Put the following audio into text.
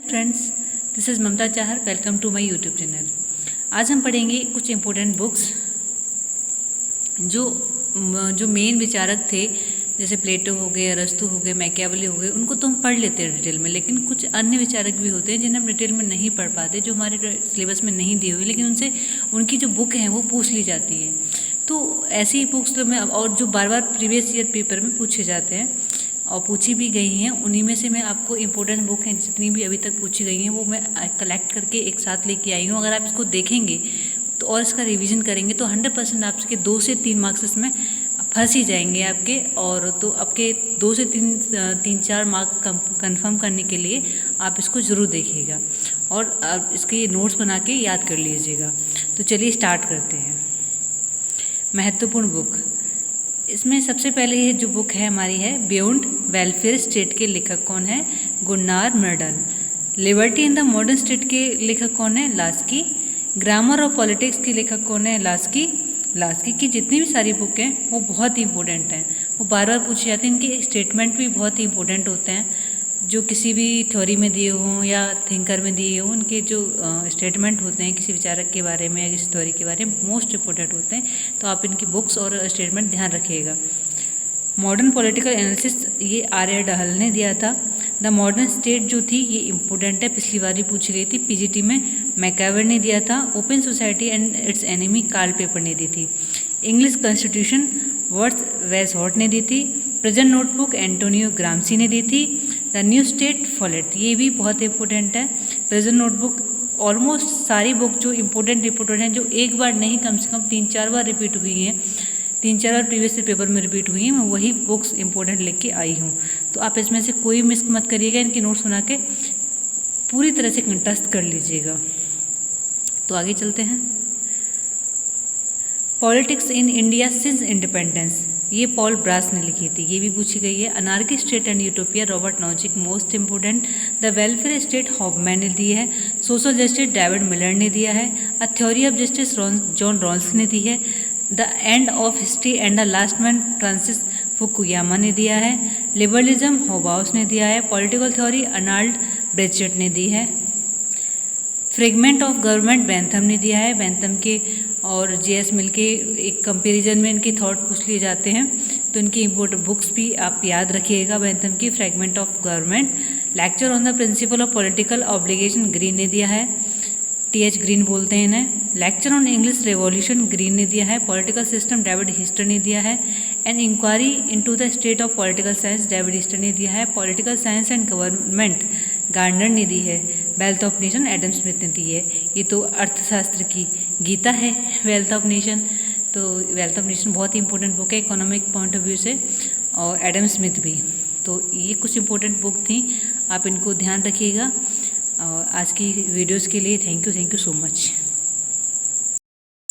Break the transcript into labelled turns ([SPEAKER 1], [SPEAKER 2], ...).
[SPEAKER 1] Friends, this is Mamta Chahar. Welcome to my YouTube channel. आज हम पढ़ेंगे कुछ इम्पोर्टेंट बुक्स जो मेन विचारक थे, जैसे प्लेटो हो गए, अरस्तु हो गए, मैकियावेली हो गए। उनको तो हम पढ़ लेते हैं डिटेल में, लेकिन कुछ अन्य विचारक भी होते हैं जिन्हें हम डिटेल में नहीं पढ़ पाते, जो हमारे सिलेबस में नहीं दी हुई, लेकिन उनसे उनकी जो बुक है वो पूछ ली जाती है। तो ऐसी बुक्स में और जो बार बार प्रीवियस ईयर पेपर में पूछे जाते हैं और पूछी भी गई हैं, उन्हीं में से मैं आपको इम्पोर्टेंट बुक हैं जितनी भी अभी तक पूछी गई हैं वो मैं कलेक्ट करके एक साथ लेके आई हूँ। अगर आप इसको देखेंगे तो और इसका रिवीजन करेंगे तो 100% आपके 2 से 3 मार्क्स इसमें फंस ही जाएंगे आपके। और तो आपके 2 से 3-4 मार्क्स कंफर्म करने के लिए आप इसको ज़रूर देखिएगा और आप इसके नोट्स बना के याद कर लीजिएगा। तो चलिए स्टार्ट करते हैं। महत्वपूर्ण बुक, इसमें सबसे पहले ये जो बुक है हमारी है बियॉन्ड वेलफेयर स्टेट के लेखक कौन है? Gunnar Myrdal. Liberty in the modern state के लेखक कौन है? लास्की। ग्रामर ऑफ पॉलिटिक्स के लेखक कौन है? लास्की। लास्की की जितनी भी सारी बुक हैं वो बहुत ही इंपॉर्टेंट हैं, वो बार बार पूछी जाती हैं। इनके स्टेटमेंट भी बहुत ही इंपॉर्टेंट होते हैं, जो किसी भी थ्योरी में दिए हों या थिंकर में दिए हों, उनके जो स्टेटमेंट होते हैं किसी विचारक के बारे में या किसी थ्योरी के बारे में मोस्ट इंपॉर्टेंट होते हैं। तो आप इनकी बुक्स और स्टेटमेंट ध्यान रखिएगा। मॉडर्न पॉलिटिकल एनालिसिस ये आर्य डहल ने दिया था। द मॉडर्न स्टेट जो थी ये इम्पोर्टेंट है, पिछली बार भी पूछी गई थी पीजीटी में, मैकावर ने दिया था। Open society and its enemy Karl Popper ने दी थी। इंग्लिश कॉन्स्टिट्यूशन वर्थ वेसहॉर्ट ने दी थी। प्रेजेंट नोटबुक एंटोनियो ग्राम्सी ने दी थी। द न्यू स्टेट फॉलेट, ये भी बहुत इंपॉर्टेंट है। प्रेजेंट नोटबुक, ऑलमोस्ट सारी बुक जो इंपॉर्टेंट हैं, जो एक बार नहीं कम से कम 3-4 बार रिपीट हुई हैं, 3-4 बार प्रीवियस पेपर में रिपीट हुई हैं, मैं वही बुक्स इंपॉर्टेंट लेके आई हूँ। तो आप इसमें से कोई मिस मत करिएगा, इनकी नोट्स बना के पूरी तरह से कंटेस्ट कर लीजिएगा। तो आगे चलते हैं। Politics in India since independence, ये पॉल ब्रास ने लिखी थी, ये भी पूछी गई है। Anarchy state and utopia Robert Nozick, most important. The welfare state Hobman ने दी है। सोशल जस्टिस डेविड मिलर ने दिया है। A theory of justice John Rawls ने दी है। The end of history and the last man Francis Fukuyama ने दिया है। लिबरलिज्म होबाउस ने दिया है। पॉलिटिकल थ्योरी अर्नाल्ड ब्रेचेट ने दी है। फ्रेगमेंट ऑफ गवर्नमेंट बेंथम ने दिया है। बेंथम के और जेएस मिल के एक कंपैरिजन में इनके थॉट पूछ लिए जाते हैं, तो इनकी इम्पोर्टेंट बुक्स भी आप याद रखिएगा। बेंथम की fragment of government. Lecture on the principle of political obligation green ने दिया है, टी.एच. ग्रीन बोलते हैं इन्हें। Lecture on English revolution green ने दिया है। पॉलिटिकल सिस्टम डेविड हिस्टर ने दिया है। An inquiry into the state of political science David Easton ने दिया है। Political science and government Gardner ने दी है। Wealth of nation Adam Smith ने दी है। ये तो अर्थशास्त्र की गीता है वेल्थ ऑफ नेशन। तो वेल्थ ऑफ नेशन बहुत ही इंपॉर्टेंट बुक है इकोनॉमिक पॉइंट ऑफ व्यू से, और एडम स्मिथ भी। तो ये कुछ इंपॉर्टेंट बुक थी, आप इनको ध्यान रखिएगा। और आज की वीडियोस के लिए थैंक यू सो मच।